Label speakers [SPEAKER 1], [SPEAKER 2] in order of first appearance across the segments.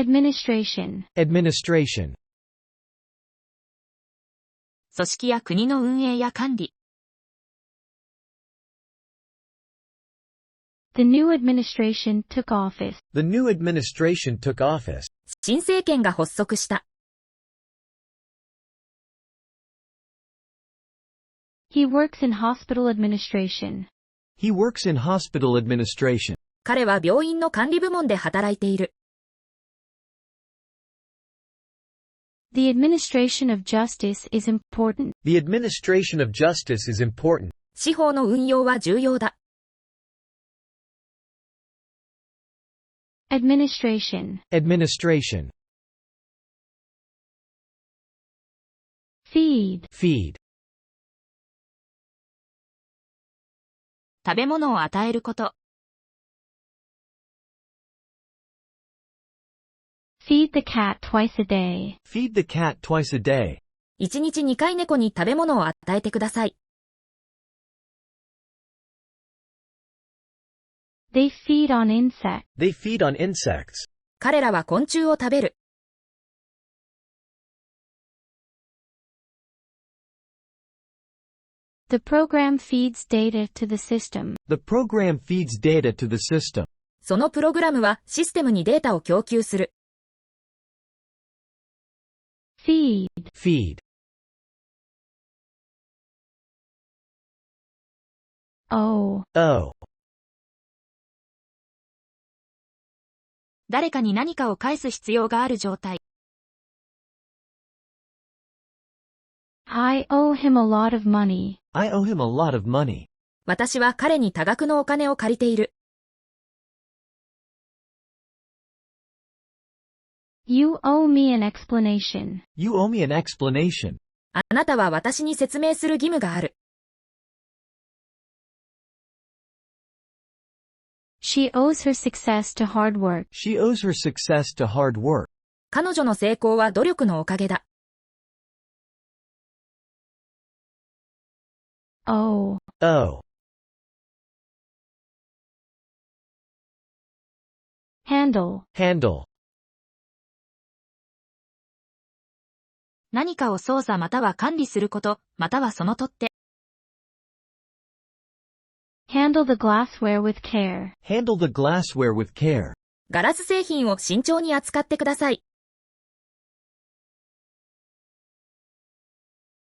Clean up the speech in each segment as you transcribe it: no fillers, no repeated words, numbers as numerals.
[SPEAKER 1] administration,
[SPEAKER 2] administration,
[SPEAKER 3] 組織や国の運営や管理。
[SPEAKER 1] The new administration took office.
[SPEAKER 2] the new administration took office.
[SPEAKER 3] 新政権が発足した。
[SPEAKER 1] He works in hospital administration.
[SPEAKER 2] He works in hospital administration.
[SPEAKER 3] 彼は病院の管理部門で働いている。
[SPEAKER 1] The administration of justice is important.
[SPEAKER 2] The administration of justice is important.
[SPEAKER 3] 司法の運用は重要だ。
[SPEAKER 1] Administration,
[SPEAKER 2] Administration,
[SPEAKER 1] feed,
[SPEAKER 2] feed,
[SPEAKER 3] 食べ物を与えること。
[SPEAKER 1] feed the cat twice a day.
[SPEAKER 2] feed the cat twice a day.
[SPEAKER 3] 1日2回猫に食べ物を与えてください。
[SPEAKER 1] They feed on insects.
[SPEAKER 2] They feed on insects.
[SPEAKER 3] 彼らは昆虫を食べる。
[SPEAKER 1] The program feeds data to the system.
[SPEAKER 2] The program feeds data to the system.
[SPEAKER 3] そのプログラムはシステムにデータを供給する。
[SPEAKER 1] Feed,
[SPEAKER 2] Feed,
[SPEAKER 1] owe,
[SPEAKER 2] owe.
[SPEAKER 3] 誰かに何かを返す必要がある状態。
[SPEAKER 1] I owe him a lot of money.
[SPEAKER 2] I owe him a lot of money.
[SPEAKER 3] 私は彼に多額のお金を借りている。
[SPEAKER 1] You owe me an explanation.
[SPEAKER 2] You owe me an explanation.
[SPEAKER 3] あなたは私に説明する義務がある。
[SPEAKER 1] She owes her success to hard work.
[SPEAKER 2] She owes her success to hard work.
[SPEAKER 3] 彼女の成功は努力のおかげだ。
[SPEAKER 1] Owe,
[SPEAKER 2] Owe.
[SPEAKER 1] handle,
[SPEAKER 2] Handle.
[SPEAKER 3] 何かを操作または管理すること、またはその取っ手。
[SPEAKER 1] handle the glassware with care.
[SPEAKER 2] Handle the glassware with care.
[SPEAKER 3] ガラス製品を慎重に扱ってください。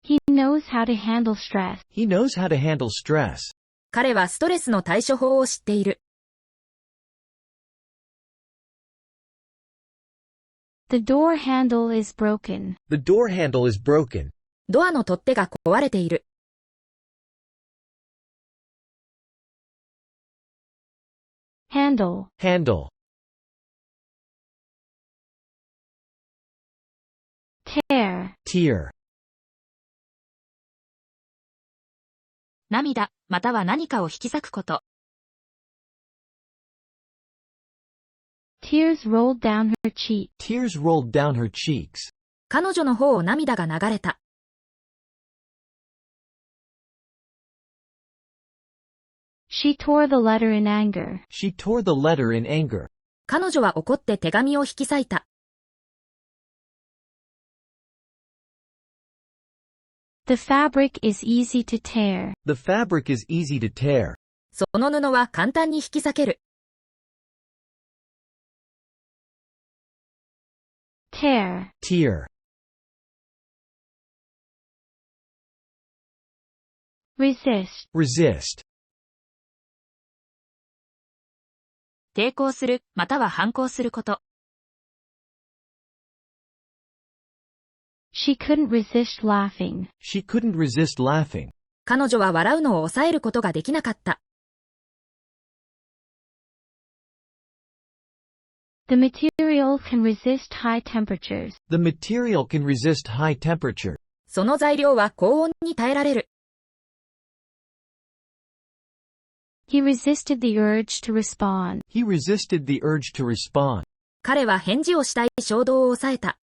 [SPEAKER 1] He knows how to handle stress.
[SPEAKER 2] He knows how to handle stress.
[SPEAKER 3] 彼はストレスの対処法を知っている。
[SPEAKER 1] The door handle is broken.
[SPEAKER 2] The door handle is broken.
[SPEAKER 3] ドアの取っ手が壊れている。
[SPEAKER 1] Handle,
[SPEAKER 2] Handle.
[SPEAKER 1] tear,
[SPEAKER 2] Tear.
[SPEAKER 3] 涙、または何かを引き裂くこと。
[SPEAKER 1] tears rolled down her cheek.
[SPEAKER 2] Tears rolled down her cheeks.
[SPEAKER 3] 彼女の方を涙が流れた。
[SPEAKER 1] She tore the letter in anger.
[SPEAKER 2] She tore the letter in anger.
[SPEAKER 3] 彼女は怒って手紙を引き裂いた。
[SPEAKER 1] The fabric is easy to tear.
[SPEAKER 2] The fabric is easy to tear.
[SPEAKER 3] その布は簡単に引き裂ける。
[SPEAKER 1] Tear,
[SPEAKER 2] Tear.
[SPEAKER 1] resist,
[SPEAKER 2] Resist.
[SPEAKER 3] 抵抗する、または反抗すること。
[SPEAKER 1] She couldn't resist laughing.
[SPEAKER 2] She couldn't resist laughing.
[SPEAKER 3] 彼女は笑うのを抑えることができなかった。
[SPEAKER 1] The material can resist high temperatures.
[SPEAKER 2] The material can resist high temperature.
[SPEAKER 3] その材料は高温に耐えられる。
[SPEAKER 1] He resisted the urge to respond.
[SPEAKER 2] He resisted the urge to respond.
[SPEAKER 3] 彼は返事をしたい衝動を抑えた。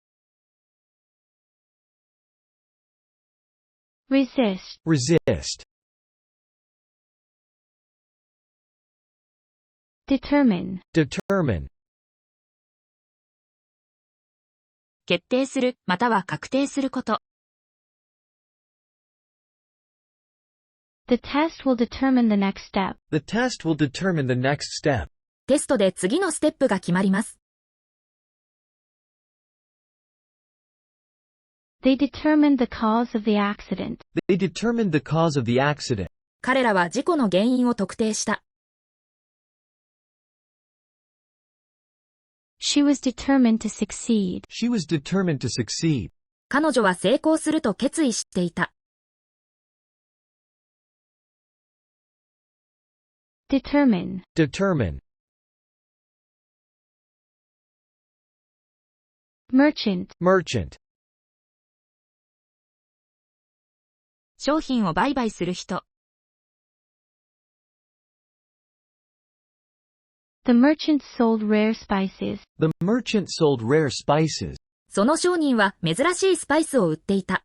[SPEAKER 1] Resist,
[SPEAKER 2] Resist.
[SPEAKER 1] determine,
[SPEAKER 2] Determine.
[SPEAKER 3] 決定する、または確定すること。
[SPEAKER 1] The test will determine the next step.
[SPEAKER 2] The test will determine the next step.
[SPEAKER 3] テストで次のステップが決まります。
[SPEAKER 1] They determined the cause of the accident.
[SPEAKER 2] They determined the cause of the accident.
[SPEAKER 3] 彼らは事故の原因を特定した。
[SPEAKER 1] She was determined to succeed.
[SPEAKER 2] She was determined to succeed.
[SPEAKER 3] 彼女は成功すると決意していた。
[SPEAKER 1] Determine.
[SPEAKER 2] Determine.
[SPEAKER 1] Merchant.
[SPEAKER 2] Merchant.
[SPEAKER 3] 商品を売買する人。
[SPEAKER 1] The merchant sold rare spices.
[SPEAKER 2] The merchant sold rare spices.
[SPEAKER 3] その商人は珍しいスパイスを売っていた。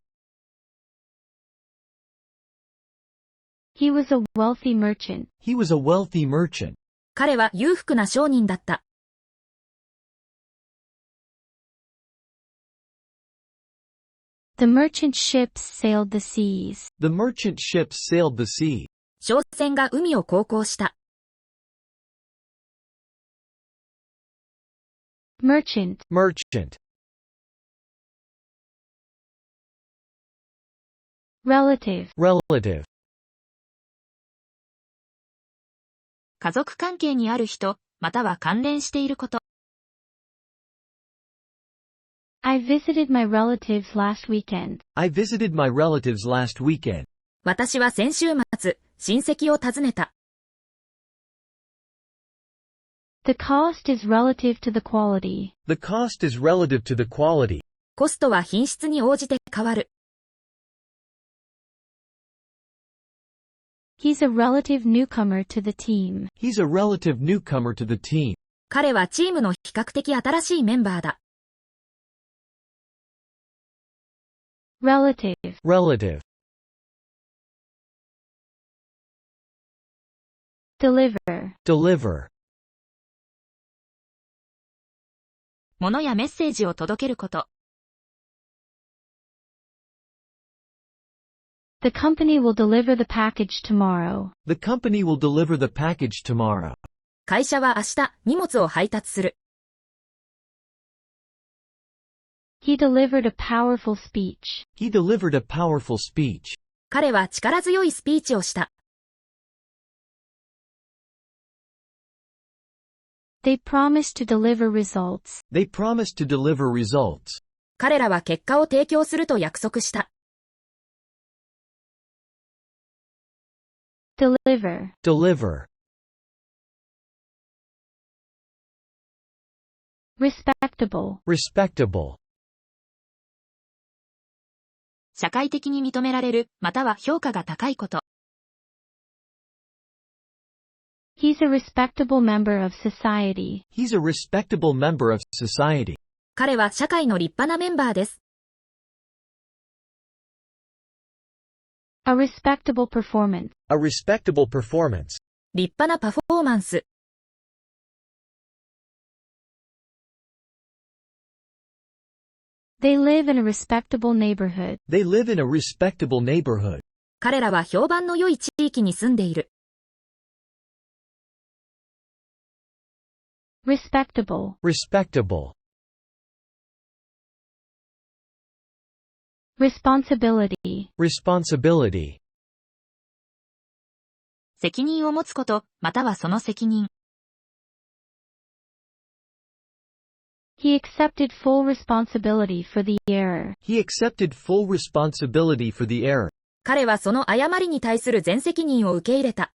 [SPEAKER 1] He was a wealthy merchant.
[SPEAKER 2] He was a wealthy merchant.
[SPEAKER 3] 彼は裕福な商人だった。
[SPEAKER 1] The merchant ships sailed the seas.
[SPEAKER 2] The merchant ships sailed the sea.
[SPEAKER 3] 商船が海を航行した。
[SPEAKER 1] Merchant.
[SPEAKER 2] Merchant.
[SPEAKER 1] Relative.
[SPEAKER 2] Relative.
[SPEAKER 3] 家族関係にある人、または関連していること。
[SPEAKER 1] I visited my relatives last weekend.
[SPEAKER 2] I visited my relatives last weekend.
[SPEAKER 3] 私は先週末、親戚を訪ねた。
[SPEAKER 1] The cost is relative to the quality.
[SPEAKER 2] The cost is relative to the quality.
[SPEAKER 3] コストは品質に応じて変わる。
[SPEAKER 1] He's a relative newcomer to the team.
[SPEAKER 2] He's a relative newcomer to the team.
[SPEAKER 3] 彼はチームの比較的新しいメンバーだ。
[SPEAKER 1] Relative.
[SPEAKER 2] Relative.
[SPEAKER 1] Deliver.
[SPEAKER 2] Deliver.
[SPEAKER 3] 物やメッセージを届けること。
[SPEAKER 1] The company will deliver the package tomorrow.
[SPEAKER 2] The company will deliver the package tomorrow.
[SPEAKER 3] 会社は明日、荷物を配達する。
[SPEAKER 1] He delivered a powerful speech.
[SPEAKER 2] He delivered a powerful speech.
[SPEAKER 3] 彼は力強いスピーチをした。
[SPEAKER 1] They promised to deliver results.
[SPEAKER 2] They promised to deliver results.
[SPEAKER 3] 彼らは結果を提供すると約束した。
[SPEAKER 1] Deliver.
[SPEAKER 2] Deliver.
[SPEAKER 1] Respectable.
[SPEAKER 2] Respectable.
[SPEAKER 3] 社会的に認められる、または評価が高いこと。
[SPEAKER 1] He's a respectable member of society.
[SPEAKER 2] He's a respectable member of society.
[SPEAKER 3] 彼は社会の立派なメンバーです。
[SPEAKER 1] A respectable performance.
[SPEAKER 2] A respectable performance.
[SPEAKER 3] 立派なパフォーマンス。
[SPEAKER 1] They live in a respectable neighborhood.
[SPEAKER 2] They live in a respectable neighborhood.
[SPEAKER 3] 彼らは評判の良い地域に住んでいる。
[SPEAKER 1] Respectable.
[SPEAKER 2] Respectable.
[SPEAKER 1] Responsibility.
[SPEAKER 2] Responsibility.
[SPEAKER 3] 責任を持つこと、またはその責任。
[SPEAKER 1] He accepted full responsibility for the error.
[SPEAKER 2] He accepted full responsibility for the error.
[SPEAKER 3] 彼はその誤りに対する全責任を受け入れた。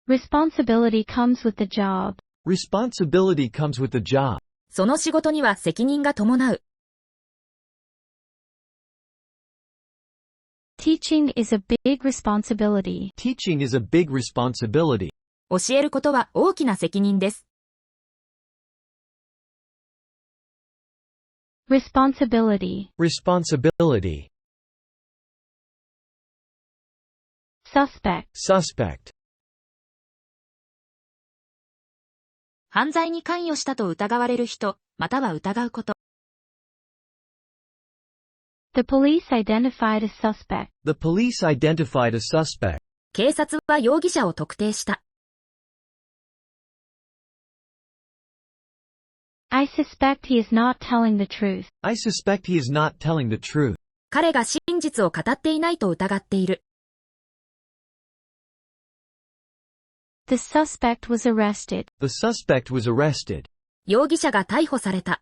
[SPEAKER 1] Responsibility comes with the job.
[SPEAKER 2] Responsibility comes with the job.
[SPEAKER 3] その仕事には責任が伴う。
[SPEAKER 1] Teaching is a big responsibility.
[SPEAKER 2] Teaching is a big responsibility.
[SPEAKER 3] 教えることは大きな責任です。
[SPEAKER 1] Responsibility.
[SPEAKER 2] Responsibility.
[SPEAKER 1] Suspect.
[SPEAKER 2] Suspect.
[SPEAKER 3] 犯罪に関与したと疑われる人、または疑うこと。
[SPEAKER 1] The police identified a suspect.
[SPEAKER 2] The police identified a suspect.
[SPEAKER 3] 警察は容疑者を特定した。
[SPEAKER 1] I suspect he is not telling the truth.
[SPEAKER 2] I suspect he is not telling the truth.
[SPEAKER 3] 彼が真実を語っていないと疑っている。
[SPEAKER 1] The suspect was arrested.
[SPEAKER 2] The suspect was arrested.
[SPEAKER 3] 容疑者が逮捕された。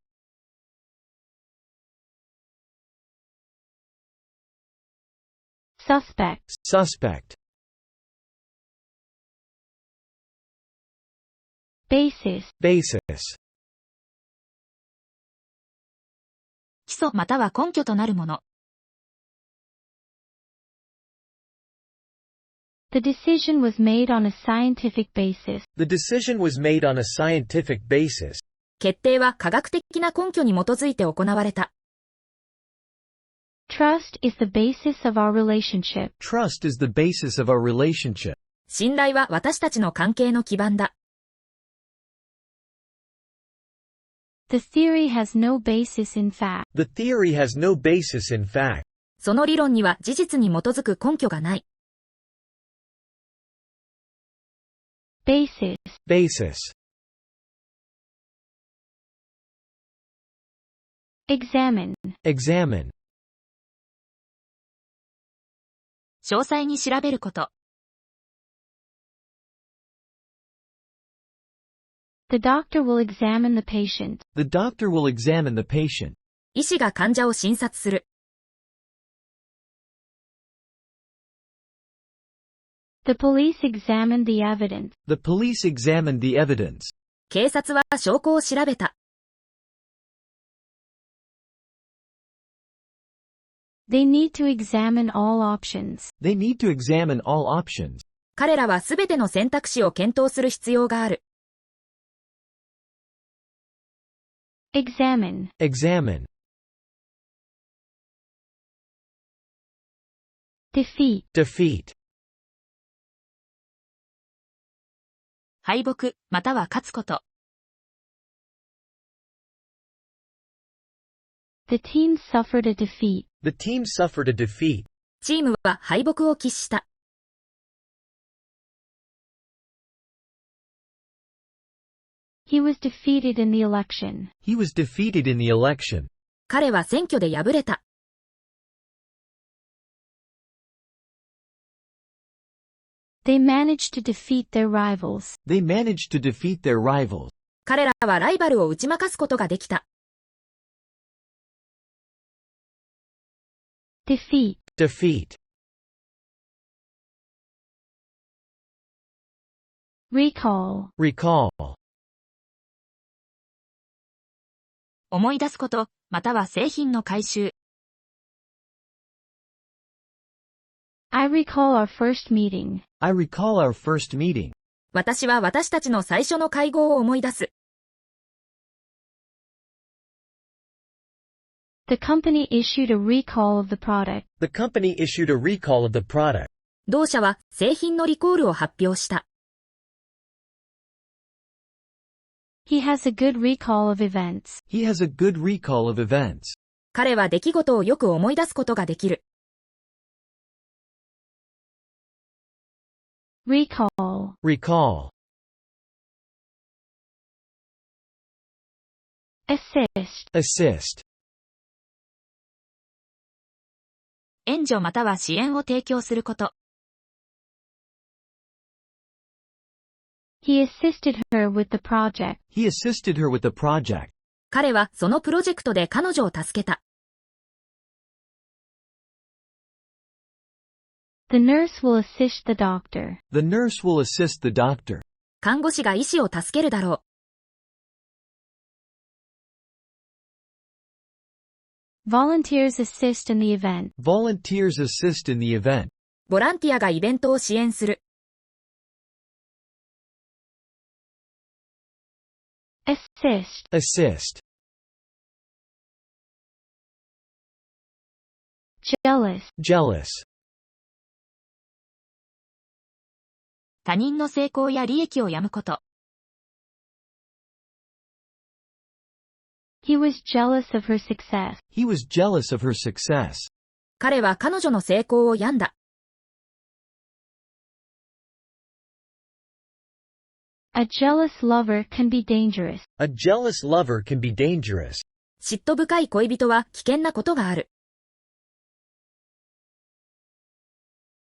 [SPEAKER 1] Suspect.
[SPEAKER 2] Suspect.
[SPEAKER 1] Basis.
[SPEAKER 2] Basis.
[SPEAKER 3] 基礎または根拠となるもの。
[SPEAKER 1] The decision was made on a scientific basis.
[SPEAKER 2] The decision was made on a scientific basis.
[SPEAKER 3] 決定は科学的な根拠に基づいて行われた。
[SPEAKER 1] Trust is the basis of our relationship.
[SPEAKER 2] Trust is the basis of our relationship.
[SPEAKER 3] 信頼は私たちの関係の基盤だ。
[SPEAKER 1] The theory has no basis in fact.
[SPEAKER 2] The theory has no basis in fact.
[SPEAKER 3] その理論には事実に基づく根拠がない。
[SPEAKER 1] Basis.
[SPEAKER 2] Basis.
[SPEAKER 1] Examine.
[SPEAKER 2] Examine.
[SPEAKER 3] 詳細に調べること。
[SPEAKER 1] The doctor will examine the patient.
[SPEAKER 2] The doctor will examine the patient.
[SPEAKER 3] 医師が患者を診察する。
[SPEAKER 1] The police examined the evidence.
[SPEAKER 2] The police examined the evidence.
[SPEAKER 3] 警察は証拠を調べた。
[SPEAKER 1] They need to examine all options.
[SPEAKER 2] They need to examine all options.
[SPEAKER 3] 彼らはすべての選択肢を検討する必要がある。
[SPEAKER 1] Examine.
[SPEAKER 2] Examine.
[SPEAKER 1] Defeat.
[SPEAKER 2] Defeat.
[SPEAKER 3] 敗北、または勝つこと。
[SPEAKER 1] The team suffered a defeat.
[SPEAKER 2] The team suffered a defeat.
[SPEAKER 3] チームは敗北を喫した。
[SPEAKER 1] He was defeated in the election.
[SPEAKER 2] He was defeated in the election.
[SPEAKER 3] 彼は選挙で敗れた。
[SPEAKER 1] They managed to defeat their rivals.
[SPEAKER 2] They managed to defeat their rivals.
[SPEAKER 3] 彼らはライバルを打ち負かすことができた。
[SPEAKER 1] Defeat.
[SPEAKER 2] Defeat.
[SPEAKER 1] Recall.
[SPEAKER 2] Recall.
[SPEAKER 3] 思い出すこと、または製品の回収。
[SPEAKER 1] I recall our first meeting.
[SPEAKER 2] I recall our first meeting.
[SPEAKER 3] 私は私たちの最初の会合を思い出す。
[SPEAKER 1] The company issued a recall of the product.
[SPEAKER 2] The company issued a recall of the product.
[SPEAKER 3] 同社は製品のリコールを発表した。
[SPEAKER 1] He has a good recall of events.
[SPEAKER 2] He has a good recall of events.
[SPEAKER 3] 彼は出来事をよく思い出すことができる。
[SPEAKER 1] Recall.
[SPEAKER 2] Recall.
[SPEAKER 1] Assist.
[SPEAKER 2] Assist.
[SPEAKER 3] 援助または支援を提供すること。
[SPEAKER 1] He assisted her with the project.
[SPEAKER 2] He assisted her with the project.
[SPEAKER 3] 彼はそのプロジェクトで彼女を助けた。
[SPEAKER 1] The nurse will assist the doctor.
[SPEAKER 2] The nurse will assist the doctor.
[SPEAKER 3] 看護師が医師を助けるだろう。
[SPEAKER 1] Volunteers assist in the event.
[SPEAKER 2] Volunteers assist in the event.
[SPEAKER 3] ボランティアがイベントを支援する。
[SPEAKER 1] Assist.
[SPEAKER 2] Assist.
[SPEAKER 1] Jealous.
[SPEAKER 2] Jealous.
[SPEAKER 3] 他人の成功や利益を病むこと。
[SPEAKER 1] He was jealous of her success.
[SPEAKER 2] He was jealous of her success.
[SPEAKER 3] 彼は彼女の成功を病んだ。
[SPEAKER 1] A jealous lover can be dangerous.
[SPEAKER 2] A jealous lover can be dangerous.
[SPEAKER 3] 嫉妬深い恋人は危険なことがある。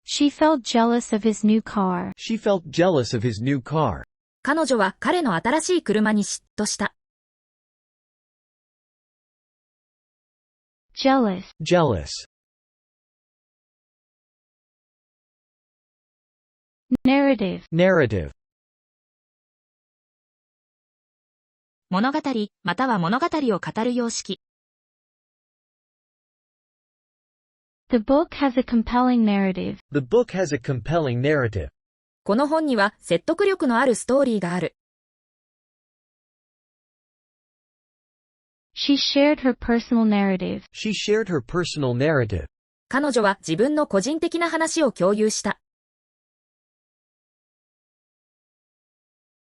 [SPEAKER 1] She felt jealous of his new car.
[SPEAKER 2] She felt jealous of his new car.
[SPEAKER 3] 彼女は彼の新しい車に嫉妬した。
[SPEAKER 1] Jealous.
[SPEAKER 2] Jealous.
[SPEAKER 1] Narrative.
[SPEAKER 2] Narrative.
[SPEAKER 3] 物語、または物語を語る様式。
[SPEAKER 1] The book has a compelling narrative.
[SPEAKER 2] The book has a compelling narrative.
[SPEAKER 3] この本には説得力のあるストーリーがある。
[SPEAKER 1] She shared her personal narrative.
[SPEAKER 2] She shared her personal narrative.
[SPEAKER 3] 彼女は自分の個人的な話を共有した。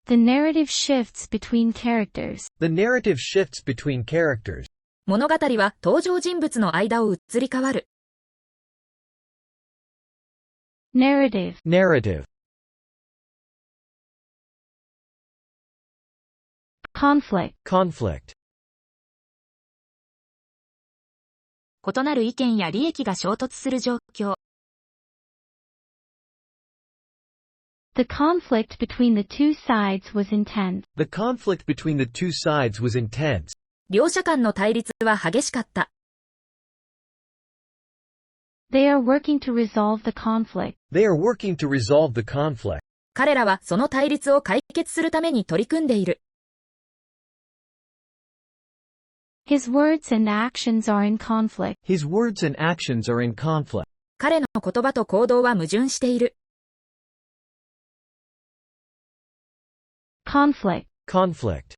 [SPEAKER 1] The narrative shifts between characters.
[SPEAKER 2] The narrative shifts between characters.
[SPEAKER 3] 物語は登場人物の間を移り変わる。
[SPEAKER 1] Narrative.
[SPEAKER 2] Narrative.
[SPEAKER 1] Conflict.
[SPEAKER 2] Conflict.
[SPEAKER 3] 異なる意見や利益が衝突する状況。
[SPEAKER 1] The conflict between the two sides was intense.
[SPEAKER 2] The conflict between the two sides was intense.
[SPEAKER 3] 両者間の対立は激しかった。
[SPEAKER 1] They are working to resolve the conflict.
[SPEAKER 2] They are working to resolve the conflict.
[SPEAKER 3] 彼らはその対立を解決するために取り組んでいる。
[SPEAKER 1] His words and actions are in conflict.
[SPEAKER 2] His words and actions are in conflict.
[SPEAKER 3] 彼の言葉と行動は矛盾している。
[SPEAKER 1] Conflict.
[SPEAKER 2] Conflict.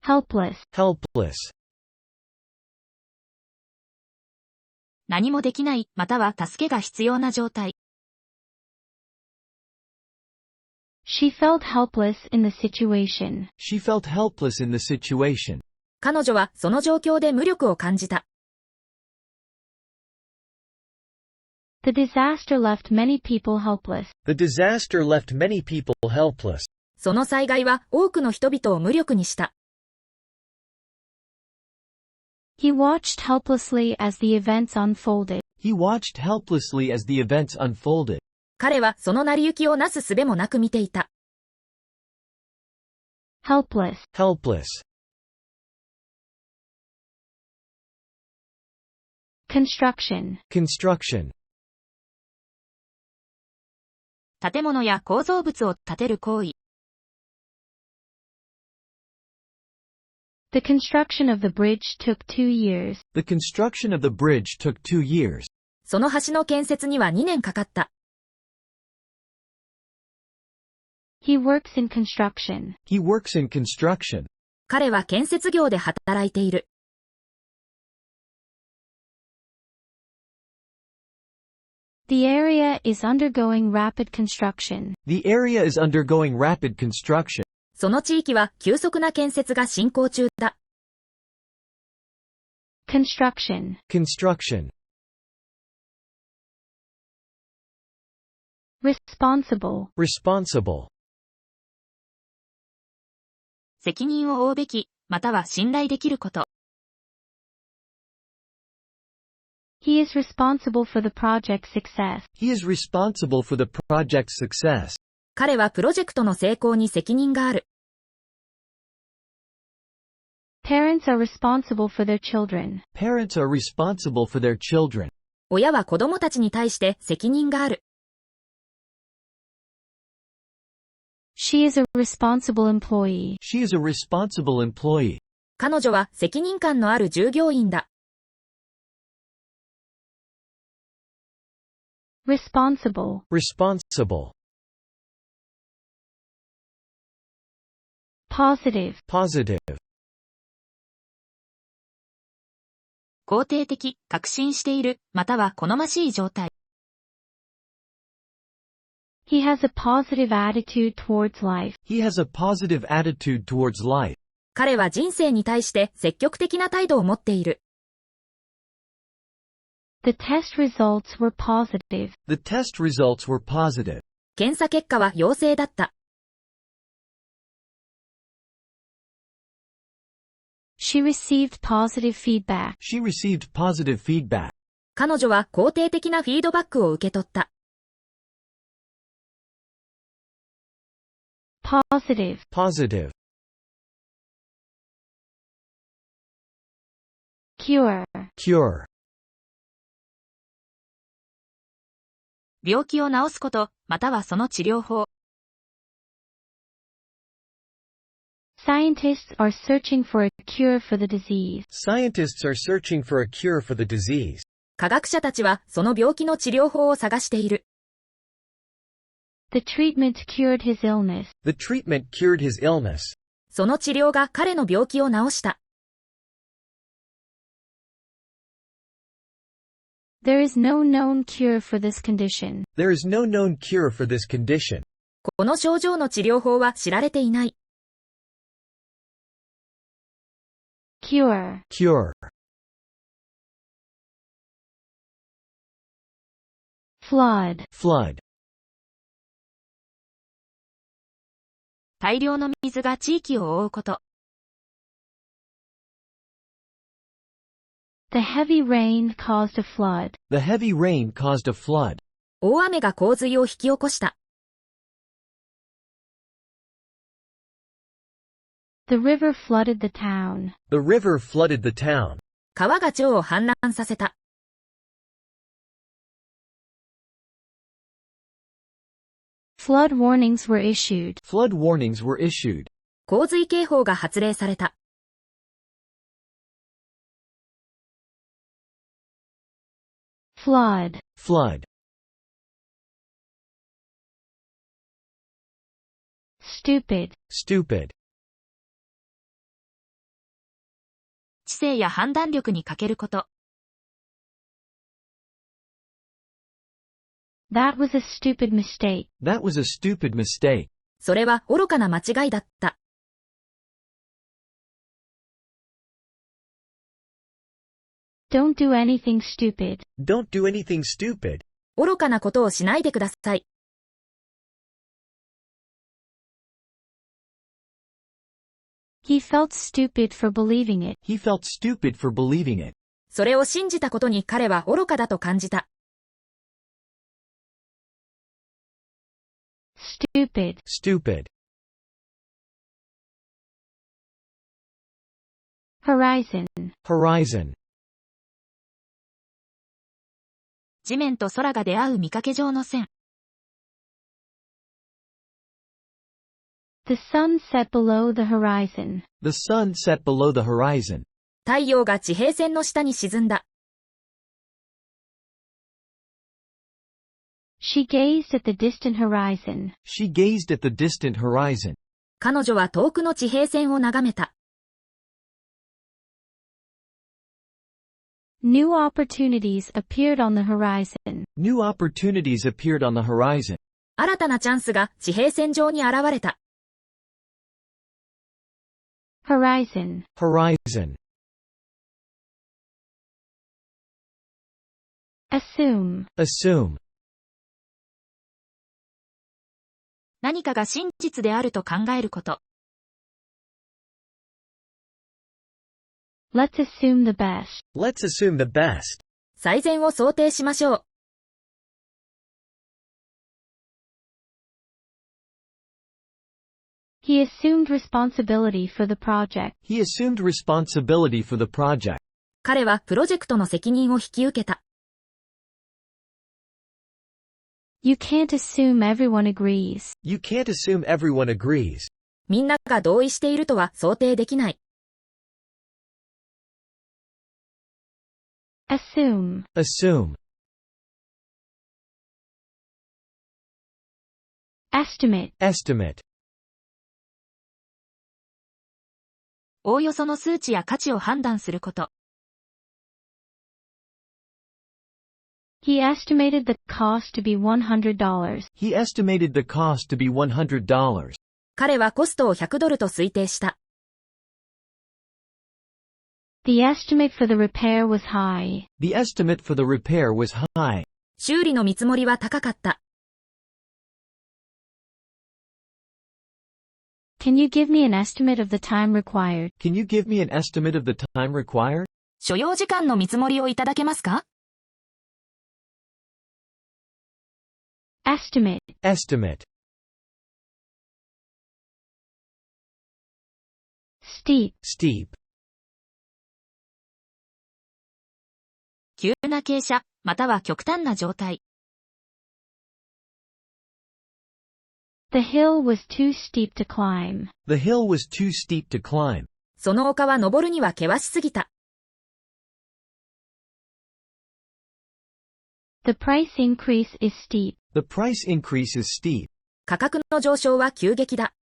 [SPEAKER 1] Helpless.
[SPEAKER 2] Helpless.
[SPEAKER 3] 何もできない、または助けが必要な状態。
[SPEAKER 1] She felt helpless in the situation.
[SPEAKER 2] She felt helpless in the situation.
[SPEAKER 3] 彼女はその状況で無力を感じた。
[SPEAKER 1] The disaster left many people helpless.
[SPEAKER 2] The disaster left many people helpless.
[SPEAKER 3] その災害は多くの人々を無力にした。
[SPEAKER 1] He watched helplessly as the events unfolded.
[SPEAKER 2] He watched helplessly as the events unfolded.
[SPEAKER 3] 彼はその成り行きをなす術もなく見ていた。
[SPEAKER 1] Helpless.
[SPEAKER 2] Helpless.
[SPEAKER 1] Construction.
[SPEAKER 2] Construction.
[SPEAKER 3] 建物や構造物を建てる行為。
[SPEAKER 1] The construction of the bridge took 2 years.
[SPEAKER 2] The construction of the bridge took 2 years.
[SPEAKER 3] その橋の建設には2年かかった。
[SPEAKER 1] He works in construction.
[SPEAKER 2] He works in construction.
[SPEAKER 3] 彼は建設業で働いている。
[SPEAKER 1] The area is undergoing rapid construction.
[SPEAKER 2] The area is undergoing rapid construction.
[SPEAKER 3] その地域は急速な建設が進行中だ。
[SPEAKER 1] Construction.
[SPEAKER 2] Construction.
[SPEAKER 1] Responsible.
[SPEAKER 2] Responsible.
[SPEAKER 3] 責任を負うべき、または信頼できること。
[SPEAKER 1] He is responsible for the project's success.
[SPEAKER 2] He is responsible for the project's success.
[SPEAKER 3] 彼はプロジェクトの成功に責任がある。
[SPEAKER 1] Parents are responsible for their children.
[SPEAKER 2] Parents are responsible for their children.
[SPEAKER 3] 親は子供たちに対して責任がある。
[SPEAKER 1] She is a responsible employee.
[SPEAKER 2] She is a responsible employee.
[SPEAKER 3] 彼女は責任感のある従業員だ。
[SPEAKER 1] Responsible.
[SPEAKER 2] Responsible.
[SPEAKER 1] Positive.
[SPEAKER 2] Positive.
[SPEAKER 3] 肯定的、確信している、または好ましい状態。
[SPEAKER 1] He has a positive attitude towards life.
[SPEAKER 2] He has a positive attitude towards life.
[SPEAKER 3] 彼は人生に対して積極的な態度を持っている。
[SPEAKER 1] The test results were positive.
[SPEAKER 2] The test results were positive.
[SPEAKER 3] 検査結果は陽性だった。
[SPEAKER 1] She received positive feedback.
[SPEAKER 2] She received positive feedback.
[SPEAKER 3] 彼女は肯定的なフィードバックを受け取った。
[SPEAKER 1] Positive.
[SPEAKER 2] Positive.
[SPEAKER 1] Cure.
[SPEAKER 2] Cure.
[SPEAKER 3] 病気を治すこと、またはその治療法。
[SPEAKER 1] Scientists are searching for a cure for the disease.
[SPEAKER 2] Scientists are searching for a cure for the disease.
[SPEAKER 3] 科学者たちはその病気の治療法を探している。
[SPEAKER 1] The treatment cured his illness.
[SPEAKER 2] The treatment cured his illness.
[SPEAKER 3] その治療が彼の病気を治した。
[SPEAKER 1] There is no known cure for this condition.
[SPEAKER 2] There is no known cure for this condition.
[SPEAKER 3] この症状の治療法は知られていない。
[SPEAKER 1] Cure.
[SPEAKER 2] Cure.
[SPEAKER 1] Flood.
[SPEAKER 2] Flood.
[SPEAKER 3] 大量の水が地域を覆うこと。
[SPEAKER 1] The heavy rain caused a flood.
[SPEAKER 2] The heavy rain caused a flood.
[SPEAKER 3] 大雨が洪水を引き起こした。
[SPEAKER 1] The river flooded the town.
[SPEAKER 2] The river flooded the town.
[SPEAKER 3] 川が町を氾濫させた。
[SPEAKER 1] Flood warnings were issued.
[SPEAKER 2] Flood warnings were issued.
[SPEAKER 3] 洪水警報が発令された。
[SPEAKER 1] Flood.
[SPEAKER 2] Flood.
[SPEAKER 1] Stupid.
[SPEAKER 2] Stupid.
[SPEAKER 3] 知性や判断力に欠けること。
[SPEAKER 1] That was a stupid mistake.
[SPEAKER 2] That was a stupid mistake.
[SPEAKER 3] それは愚かな間違いだった。
[SPEAKER 1] Don't do anything stupid.
[SPEAKER 2] Don't do anything stupid.
[SPEAKER 3] 愚かなことをしないでください。
[SPEAKER 1] He felt stupid for believing it.
[SPEAKER 2] He felt stupid for believing it.
[SPEAKER 3] それを信じたことに彼は愚かだと感じた。
[SPEAKER 1] Stupid.
[SPEAKER 2] Stupid.
[SPEAKER 1] Horizon.
[SPEAKER 2] Horizon.
[SPEAKER 3] 地面と空が出会う見かけ上の線。
[SPEAKER 1] The sun set below the horizon.
[SPEAKER 2] The sun set below the horizon.
[SPEAKER 3] 太陽が地平線の下に沈んだ。
[SPEAKER 1] She gazed at the distant horizon.
[SPEAKER 2] She gazed at the distant horizon.
[SPEAKER 3] 彼女は遠くの地平線を眺めた。
[SPEAKER 1] New opportunities appeared on the horizon.
[SPEAKER 2] New opportunities appeared on the horizon.
[SPEAKER 3] 新たなチャンスが地平線上に現れた。
[SPEAKER 1] Horizon.
[SPEAKER 2] Horizon.
[SPEAKER 1] Assume.
[SPEAKER 2] Assume.
[SPEAKER 3] 何かが真実であると考えること。
[SPEAKER 1] Let's assume the best.
[SPEAKER 2] Let's assume the best.
[SPEAKER 3] 最善を想定しましょう。
[SPEAKER 1] He assumed responsibility for the project.
[SPEAKER 2] He assumed responsibility for the project.
[SPEAKER 3] 彼はプロジェクトの責任を引き受けた。
[SPEAKER 1] You can't assume everyone agrees.
[SPEAKER 2] You can't assume everyone agrees.
[SPEAKER 3] みんなが同意しているとは想定できない。
[SPEAKER 1] Assume.
[SPEAKER 2] Assume.
[SPEAKER 1] Estimate.
[SPEAKER 2] Estimate.
[SPEAKER 3] おおよその数値や価値を判断すること。
[SPEAKER 1] He estimated the cost to be $100.
[SPEAKER 2] He estimated the cost to be $100.
[SPEAKER 3] 彼はコストを$100と推定した。
[SPEAKER 1] The estimate for the repair was high.
[SPEAKER 2] The estimate for the repair was high.
[SPEAKER 3] 修理の見積もりは高かった。
[SPEAKER 1] Can you give me an estimate of the time required?
[SPEAKER 2] Can you give me an estimate of the time required?
[SPEAKER 3] 所要時間の見積もりをいただけますか？
[SPEAKER 1] Estimate.
[SPEAKER 2] Estimate.
[SPEAKER 1] Steep.
[SPEAKER 2] Steep.
[SPEAKER 3] 急な傾斜、または極端な状態。
[SPEAKER 1] The hill was too steep to climb.
[SPEAKER 2] The hill was too steep to climb.
[SPEAKER 3] その丘は登るには険しすぎた。
[SPEAKER 1] The price increase is steep.
[SPEAKER 2] The price increase is steep.
[SPEAKER 3] 価格の上昇は急激だ。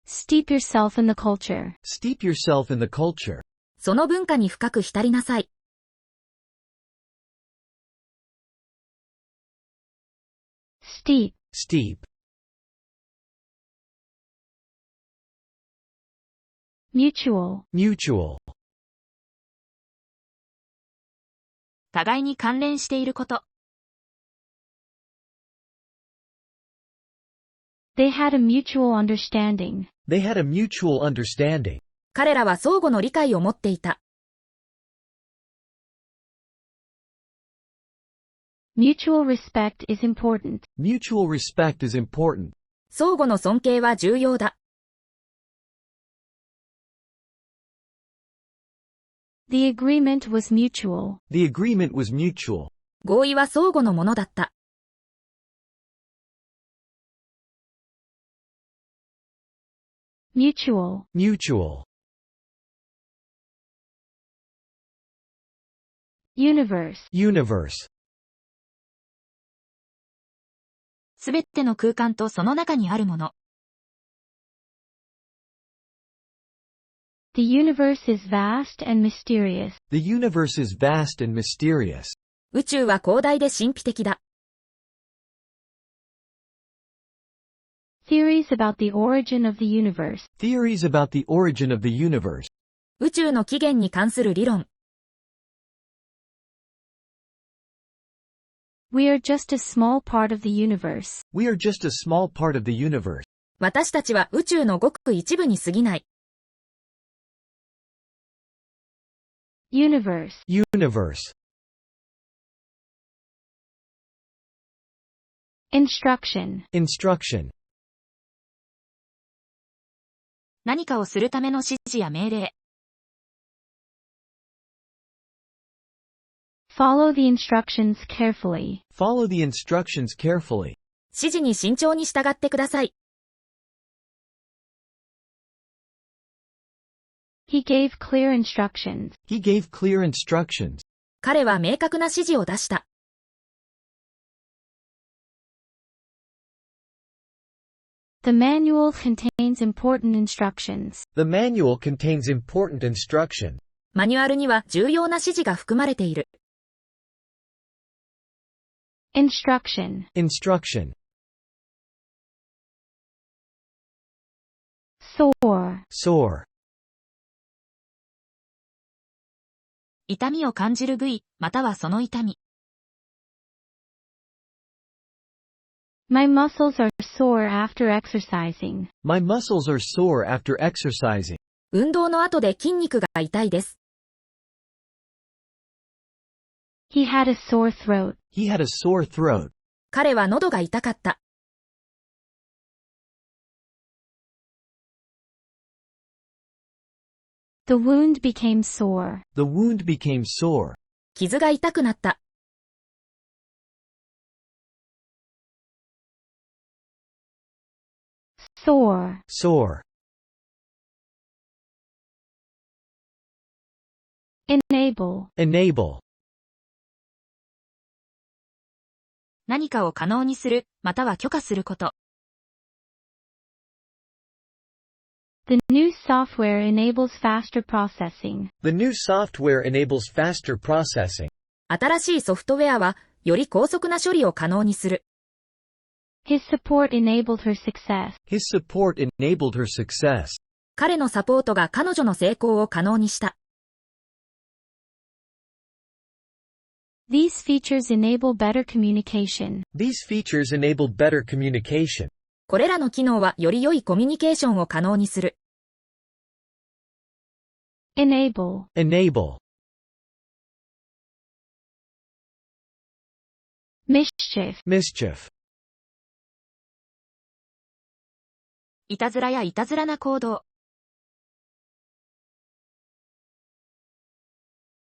[SPEAKER 1] Steep yourself in the culture.
[SPEAKER 2] Steep yourself in the culture.
[SPEAKER 3] その文化に深く浸りなさい。
[SPEAKER 1] Steep.
[SPEAKER 2] Steep.
[SPEAKER 1] Mutual.
[SPEAKER 2] Mutual.
[SPEAKER 3] 互いに関連していること。
[SPEAKER 1] They had a mutual understanding.
[SPEAKER 2] They had a mutual understanding.
[SPEAKER 3] 彼らは相互の理解を持っていた。
[SPEAKER 1] Mutual respect is important.
[SPEAKER 2] Mutual respect is important.
[SPEAKER 3] 相互の尊敬は重要だ。
[SPEAKER 1] The agreement was mutual.
[SPEAKER 2] The agreement was mutual.
[SPEAKER 3] 合意は相互のものだった。
[SPEAKER 1] Mutual.
[SPEAKER 2] Mutual.
[SPEAKER 1] Universe.
[SPEAKER 2] Universe.
[SPEAKER 3] すべての空間とその中にあるもの。
[SPEAKER 1] The universe is vast and mysterious.
[SPEAKER 2] The universe is vast and mysterious.
[SPEAKER 3] 宇宙は広大で神秘的だ。
[SPEAKER 1] Theories about the origin of the universe.
[SPEAKER 2] Theories about the origin of the universe.
[SPEAKER 3] 宇宙の起源に関する理論。
[SPEAKER 1] We are just a small part of the universe.
[SPEAKER 2] We are just a small part of the universe.
[SPEAKER 3] 私たちは宇宙のごく一部に過ぎない。
[SPEAKER 1] Universe.
[SPEAKER 2] Universe.
[SPEAKER 1] Instruction.
[SPEAKER 2] Instruction.
[SPEAKER 3] 何かをするための指示や命令。
[SPEAKER 1] Follow the instructions carefully.
[SPEAKER 2] Follow the instructions carefully.
[SPEAKER 3] 指示に慎重に従ってください。
[SPEAKER 1] He gave clear instructions.
[SPEAKER 2] He gave clear instructions.
[SPEAKER 3] 彼は明確な指示を出した。
[SPEAKER 1] The manual contains important instructions.
[SPEAKER 2] The manual contains important instruction.
[SPEAKER 3] マニュアルには重要な指示が含まれている。
[SPEAKER 1] Instruction.
[SPEAKER 2] Instruction.
[SPEAKER 1] Sore.
[SPEAKER 2] Sore.
[SPEAKER 3] 痛みを感じる部位、またはその痛み。
[SPEAKER 1] My muscles are sore after exercising.
[SPEAKER 2] My muscles are sore after exercising.
[SPEAKER 3] 運動の後で筋肉が痛いです。
[SPEAKER 1] He had a sore throat.
[SPEAKER 2] He had a sore throat.
[SPEAKER 3] 彼は喉が痛かった。
[SPEAKER 1] The wound became sore.
[SPEAKER 2] The wound became sore.
[SPEAKER 3] 傷が痛くなった。
[SPEAKER 1] Sore.
[SPEAKER 2] Sore.
[SPEAKER 1] Enable.
[SPEAKER 2] Enable.
[SPEAKER 3] 何かを可能にする、または許可すること。
[SPEAKER 1] The new software enables faster processing.
[SPEAKER 2] The new software enables faster processing.
[SPEAKER 3] 新しいソフトウェアは、より高速な処理を可能にする。
[SPEAKER 1] His support enabled her success.
[SPEAKER 2] His support enabled her success.
[SPEAKER 3] 彼のサポートが彼女の成功を可能にした。
[SPEAKER 1] These features enable better communication.
[SPEAKER 2] These features enable better communication.
[SPEAKER 3] これらの機能はより良いコミュニケーションを可能にする。
[SPEAKER 1] Enable.
[SPEAKER 2] Enable.
[SPEAKER 1] Mischief.
[SPEAKER 2] Mischief.
[SPEAKER 3] いたずらやいたずらな行動。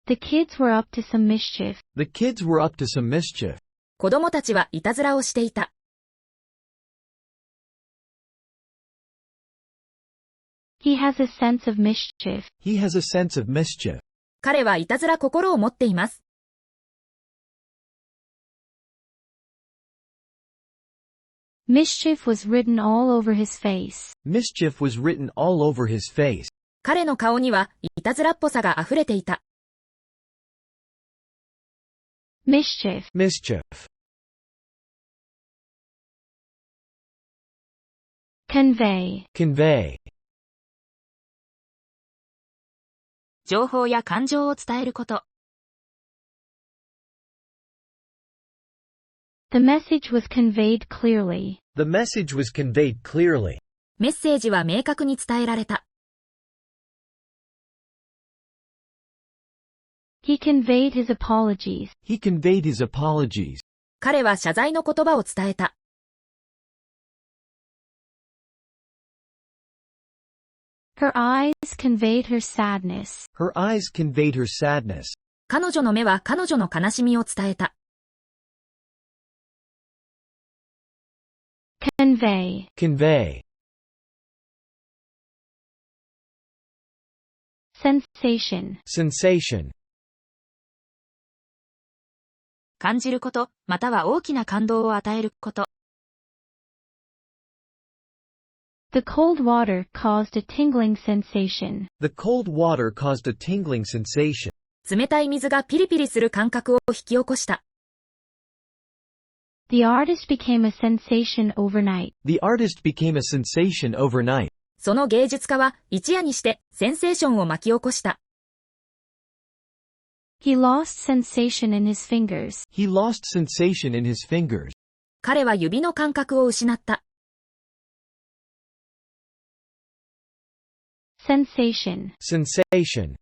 [SPEAKER 1] The kids were up to some mischief.
[SPEAKER 2] The kids were up to some mischief.
[SPEAKER 3] 子供たちはいたずらをしていた。
[SPEAKER 1] He has a sense of mischief.
[SPEAKER 2] He has a sense of mischief.
[SPEAKER 3] 彼はいたずら心を持っています。
[SPEAKER 1] Mischief was written all over his face.
[SPEAKER 2] Mischief was written all over his face.
[SPEAKER 3] 彼の顔にはいたずらっぽさが溢れていた。
[SPEAKER 1] Mischief.
[SPEAKER 2] Mischief.
[SPEAKER 1] Convey.
[SPEAKER 2] Convey.
[SPEAKER 3] 情報や感情を伝えること。
[SPEAKER 1] The message was conveyed clearly.
[SPEAKER 2] The message was conveyed clearly.
[SPEAKER 3] メッセージは明確に伝えられた。
[SPEAKER 1] He conveyed his apologies.
[SPEAKER 2] He conveyed his apologies.
[SPEAKER 3] 彼は謝罪の言葉を伝えた。
[SPEAKER 1] Her eyes conveyed her sadness.
[SPEAKER 2] Her eyes conveyed her sadness.
[SPEAKER 3] 彼女の目は彼女の悲しみを伝えた。
[SPEAKER 1] Convey.
[SPEAKER 2] Convey.
[SPEAKER 1] Sensation.
[SPEAKER 2] Sensation.
[SPEAKER 3] 感じること、または大きな感動を与えること。
[SPEAKER 1] The cold water caused a tingling sensation.
[SPEAKER 2] The cold water caused a tingling sensation.
[SPEAKER 3] 冷たい水がピリピリする感覚を引き起こした。
[SPEAKER 1] The artist became a sensation overnight.
[SPEAKER 2] The artist became a sensation overnight.
[SPEAKER 3] その芸術家は一夜にしてセンセーションを巻き起こした。
[SPEAKER 1] He lost sensation in his fingers.
[SPEAKER 2] He lost sensation in his fingers.
[SPEAKER 3] 彼は指の感覚を失った。
[SPEAKER 1] Sensation.
[SPEAKER 2] Sensation.